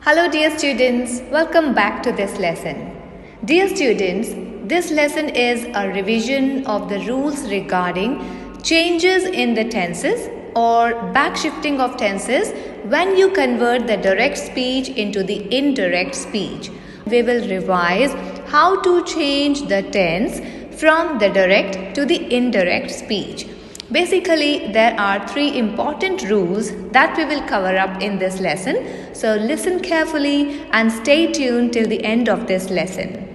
Hello dear students, welcome back to this lesson. Dear students, this lesson is a revision of the rules regarding changes in the tenses or backshifting of tenses when you convert the direct speech into the indirect speech. We will revise how to change the tense from the direct to the indirect speech. Basically, there are three important rules that we will cover up in this lesson. So listen carefully and stay tuned till the end of this lesson.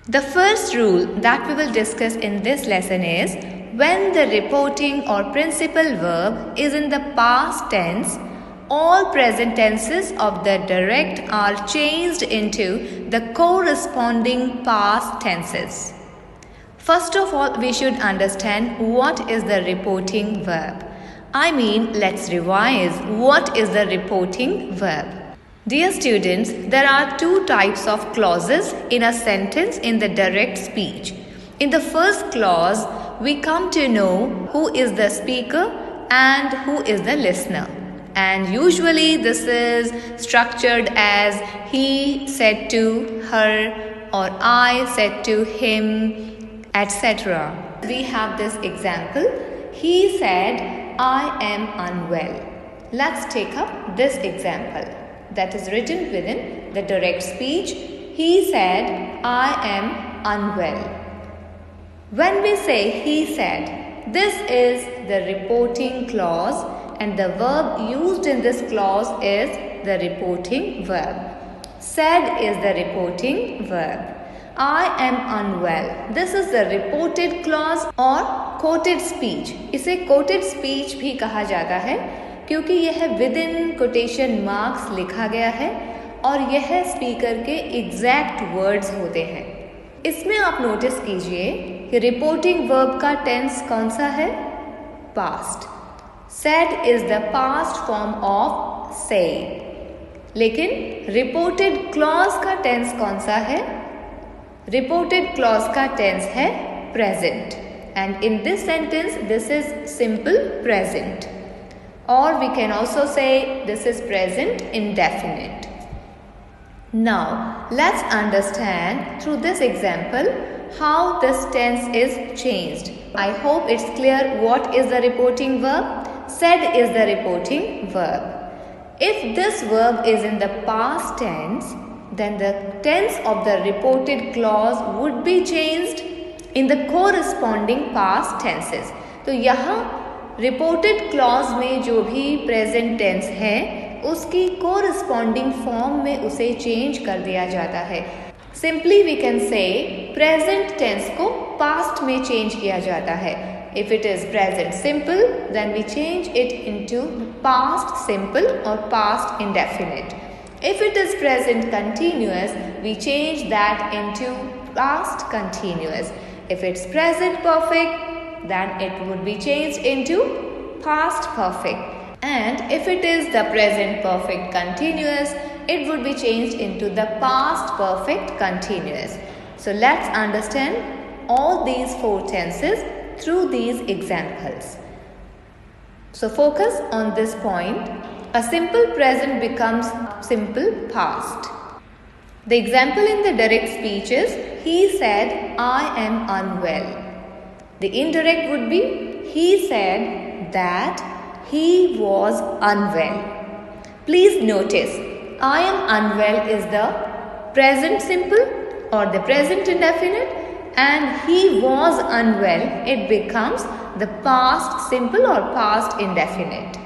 The first rule that we will discuss in this lesson is when the reporting or principal verb is in the past tense, all present tenses of the direct are changed into the corresponding past tenses. First of all, we should understand what is the reporting verb. Let's revise what is the reporting verb. Dear students, there are two types of clauses in a sentence in the direct speech. In the first clause, we come to know who is the speaker and who is the listener. And usually this is structured as he said to her or I said to him, etc. We have this example. He said, I am unwell. Let's take up this example that is written within the direct speech. He said, I am unwell. When we say he said, this is the reporting clause and the verb used in this clause is the reporting verb. Said is the reporting verb. I am unwell. This is the reported clause or quoted speech. इसे quoted speech भी कहा जाता है क्योंकि यह within quotation marks लिखा गया है और यह स्पीकर के एग्जैक्ट वर्ड्स होते हैं. इसमें आप नोटिस कीजिए कि रिपोर्टिंग वर्ब का टेंस कौन सा है? Past. said is the past form of say. लेकिन रिपोर्टेड क्लॉज का टेंस कौन सा है? रिपोर्टेड क्लॉज का टेंस है present and in this sentence this is simple present और we can also say this is present indefinite. Now let's understand through this example how this tense is changed. I hope it's clear what is the reporting verb. said is the reporting verb. If this verb is in the past tense, then the tense of the reported clause would be changed in the corresponding past tenses. तो यहाँ reported clause में जो भी present tense है उसकी corresponding form में उसे change कर दिया जाता है. Simply we can say present tense को past में change किया जाता है. If it is present simple, then we change it into past simple or past indefinite. If it is present continuous, we change that into past continuous. If it's present perfect, then it would be changed into past perfect. And if it is the present perfect continuous, it would be changed into the past perfect continuous. So let's understand all these four tenses through these examples. So focus on this point. A simple present becomes simple past. The example in the direct speech is he said, I am unwell. The indirect would be he said that he was unwell. Please notice, I am unwell is the present simple or the present indefinite and he was unwell, it becomes the past simple or past indefinite.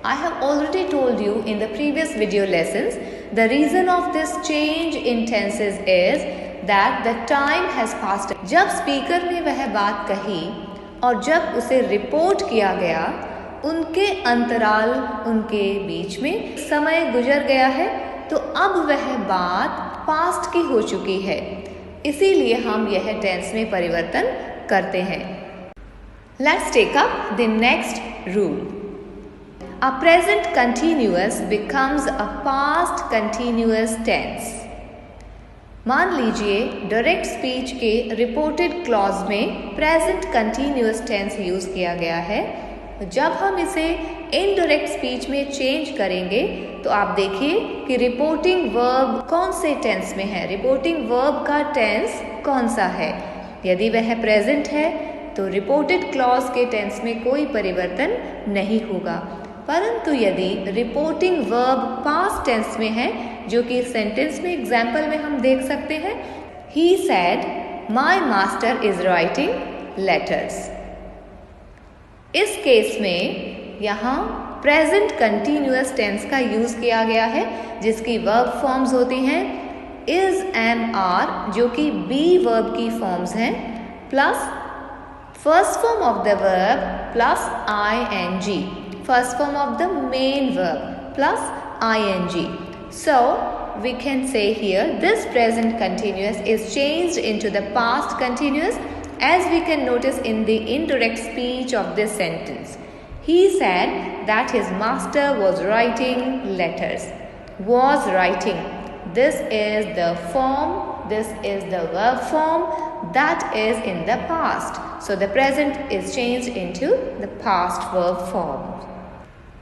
I have already told you in the previous video lessons, the reason of this change in tenses is that the time has passed. जब speaker ने वह बात कही और जब उसे report किया गया, उनके अंतराल उनके बीच में समय गुजर गया है तो अब वह बात पास्ट की हो चुकी है. इसीलिए हम यह टेंस में परिवर्तन करते हैं. Let's take up the next rule. A present continuous becomes a past continuous tense. मान लीजिए डायरेक्ट स्पीच के रिपोर्टेड क्लॉज में प्रेजेंट कंटिन्यूअस टेंस यूज किया गया है जब हम इसे इनडायरेक्ट स्पीच में चेंज करेंगे तो आप देखिए कि रिपोर्टिंग वर्ब कौन से टेंस में है, रिपोर्टिंग वर्ब का टेंस कौन सा है। यदि वह प्रेजेंट है तो रिपोर्टेड क्लॉज के टेंस में कोई परिवर्तन नहीं होगा, परंतु यदि रिपोर्टिंग वर्ब पास्ट टेंस में है, जो कि सेंटेंस में एग्जाम्पल में हम देख सकते हैं, he said my master is writing letters. इस केस में यहाँ प्रेजेंट कंटिन्यूअस टेंस का यूज किया गया है, जिसकी वर्ब फॉर्म्स होती हैं इज एंड आर, जो कि बी वर्ब की फॉर्म्स हैं, plus first form of the verb plus ing, first form of the main verb plus ing. So we can say here this present continuous is changed into the past continuous, as we can notice in the indirect speech of this sentence. He said that his master was writing letters. Was writing. This is the form, this is the verb form that is in the past. So the present is changed into the past verb form.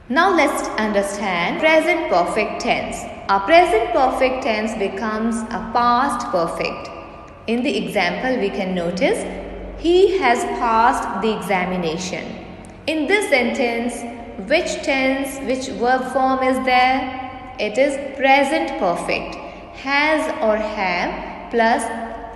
Now let's understand present perfect tense. A present perfect tense becomes a past perfect. In the example we can notice, he has passed the examination. In this sentence, which tense, which verb form is there? It is present perfect. Has or have plus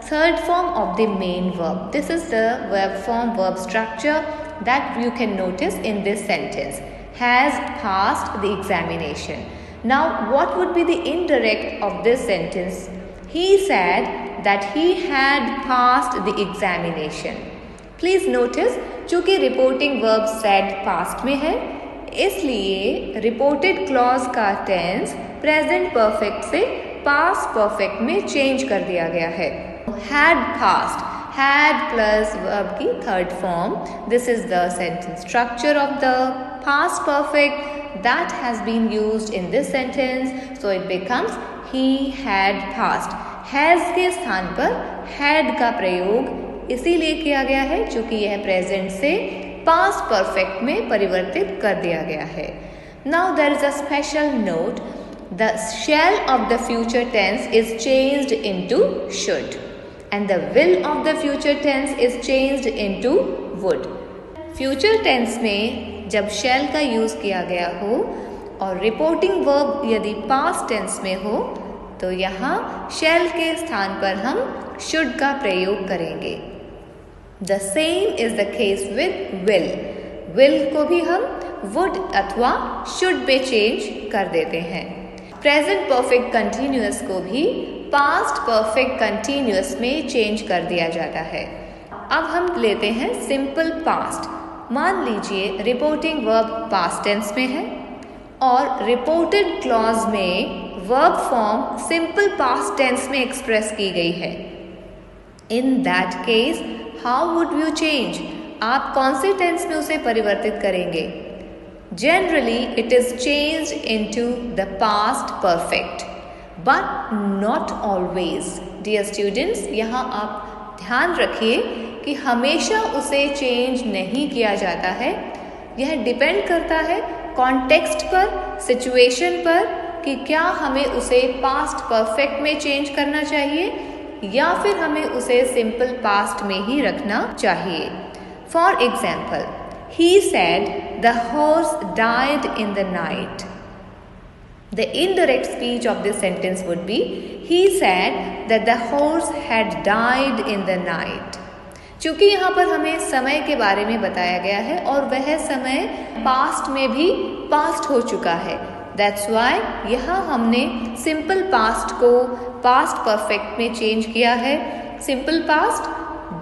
third form of the main verb. This is the verb form, verb structure that you can notice in this sentence. Has passed the examination. Now what would be the indirect of this sentence? He said that he had passed the examination. Please notice, चूंकि reporting verb said past में है, इसलिए reported clause का tense present perfect से past perfect में change कर दिया गया है। Had passed, had plus verb की third form. This is the sentence structure of the past perfect that has been used in this sentence. So it becomes he had passed. Has के स्थान पर had का प्रयोग इसीलिए किया गया है क्योंकि यह प्रेजेंट से पास्ट परफेक्ट में परिवर्तित कर दिया गया है। Now there is a special note. The shall of the future tense is changed into should, and the will of the future tense is changed into would. Future tense में जब shall का use किया गया हो और reporting verb यदि past tense में हो तो यहाँ shall के स्थान पर हम should का प्रयोग करेंगे। The same is the case with will. Will को भी हम would अथवा should पे चेंज कर देते हैं। प्रेजेंट परफेक्ट कंटिन्यूअस को भी पास्ट परफेक्ट कंटिन्यूअस में चेंज कर दिया जाता है। अब हम लेते हैं सिंपल पास्ट। मान लीजिए रिपोर्टिंग वर्ब पास्ट टेंस में है और रिपोर्टेड क्लॉज में verb form simple past tense में एक्सप्रेस की गई है। In that case how would you change? आप कौन से टेंस में उसे परिवर्तित करेंगे? Generally, it is changed into the past perfect, but not always. Dear students, यहाँ आप ध्यान रखिए कि हमेशा उसे चेंज नहीं किया जाता है। यह डिपेंड करता है कॉन्टेक्स्ट पर, सिचुएशन पर कि क्या हमें उसे पास्ट परफेक्ट में चेंज करना चाहिए या फिर हमें उसे सिंपल पास्ट में ही रखना चाहिए। For example, he said the horse died in the night. The indirect speech of this sentence would be he said that the horse had died in the night. चूंकि यहाँ पर हमें समय के बारे में बताया गया है और वह समय पास्ट में भी पास्ट हो चुका है, दैट्स वाई यहाँ हमने सिंपल पास्ट को पास्ट परफेक्ट में चेंज किया है। Simple past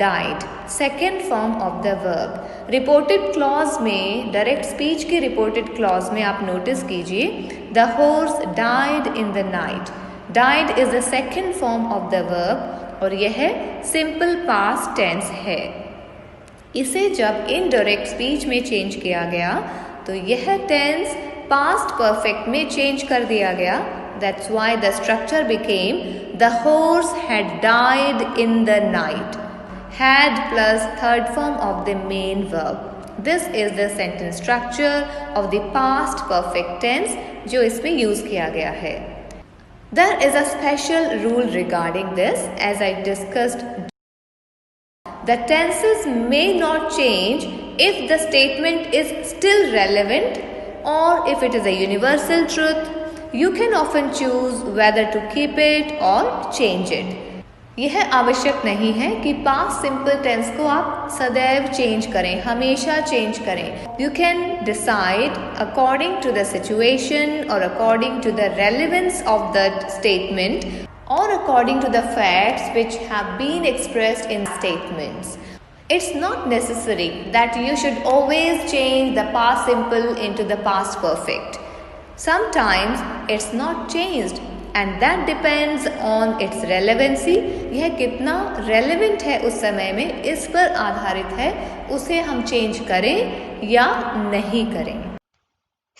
died, second form of the verb. Reported clause में, डायरेक्ट स्पीच के रिपोर्टेड क्लॉज में आप नोटिस कीजिए the horse died in the night. Died is the second form of the verb और यह सिंपल पास्ट टेंस है। इसे जब इनडायरेक्ट स्पीच में चेंज किया गया तो यह टेंस पास्ट परफेक्ट में चेंज कर दिया गया। That's why the structure became the horse had died in the night. Had plus third form of the main verb. This is the sentence structure of the past perfect tense जो इसमें use किया गया है. There is a special rule regarding this, as I discussed. The tenses may not change if the statement is still relevant or if it is a universal truth. You can often choose whether to keep it or change it. यह आवश्यक नहीं है कि past simple tense को आप सदैव change करें, हमेशा चेंज करें. You can decide according to the situation और according to the relevance of the statement or according to the facts which have been expressed in statements. It's not necessary that you should always change the past simple into the past perfect. Sometimes it's not changed and that depends on its relevancy. यह कितना relevant है उस समय में, इस पर आधारित है उसे हम change करें या नहीं करें.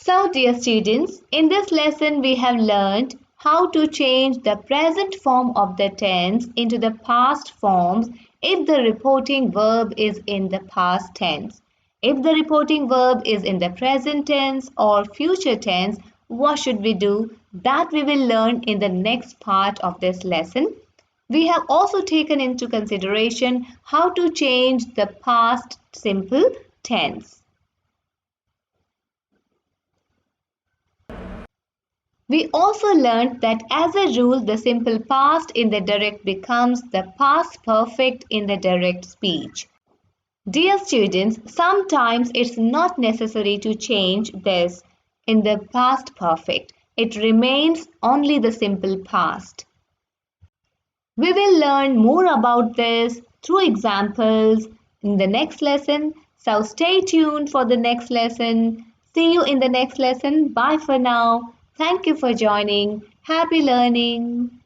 So dear students, in this lesson we have learned how to change the present form of the tense into the past forms if the reporting verb is in the past tense. If the reporting verb is in the present tense or future tense, what should we do? That we will learn in the next part of this lesson. We have also taken into consideration how to change the past simple tense. We also learned that as a rule, the simple past in the direct becomes the past perfect in the direct speech. Dear students, sometimes it's not necessary to change this in the past perfect. It remains only the simple past. We will learn more about this through examples in the next lesson. So stay tuned for the next lesson. See you in the next lesson. Bye for now. Thank you for joining. Happy learning.